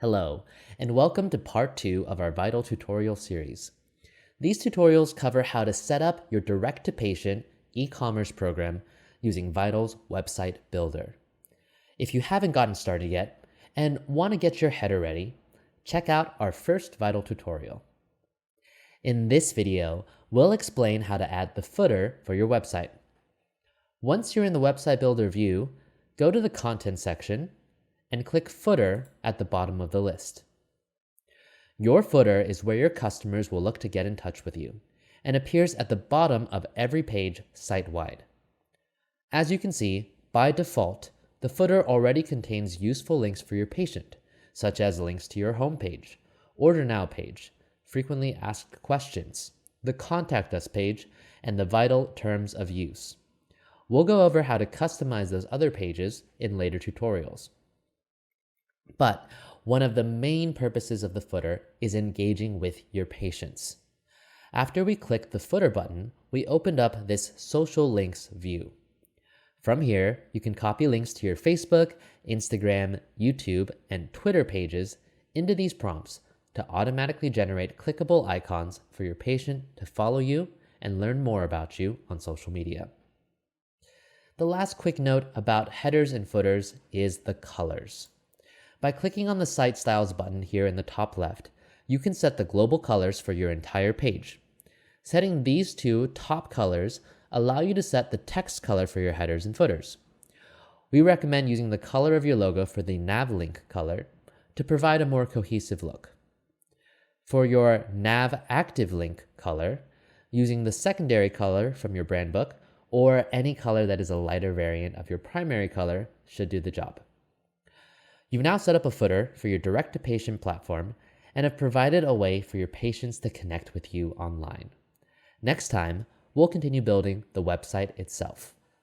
Hello, and welcome to part 2 of our Vytal tutorial series. These tutorials cover how to set up your direct-to-patient e-commerce program using Vytal's website builder. If you haven't gotten started yet and want to get your header ready, check out our first Vytal tutorial. In this video, we'll explain how to add the footer for your website. Once you're in the website builder view, go to the content section and click Footer at the bottom of the list. Your footer is where your customers will look to get in touch with you and appears at the bottom of every page site-wide. As you can see, by default, the footer already contains useful links for your patient, such as links to your homepage, Order Now page, frequently asked questions, the Contact Us page, and the Vytal terms of use. We'll go over how to customize those other pages in later tutorials. But one of the main purposes of the footer is engaging with your patients. After we click the footer button, we opened up this social links view. From here, you can copy links to your Facebook, Instagram, YouTube, and Twitter pages into these prompts to automatically generate clickable icons for your patient to follow you and learn more about you on social media. The last quick note about headers and footers is the colors. By clicking on the Site Styles button here in the top left, you can set the global colors for your entire page. Setting these two top colors allow you to set the text color for your headers and footers. We recommend using the color of your logo for the nav link color to provide a more cohesive look. For your nav active link color, using the secondary color from your brand book or any color that is a lighter variant of your primary color should do the job. You've now set up a footer for your direct-to-patient platform and have provided a way for your patients to connect with you online. Next time, we'll continue building the website itself.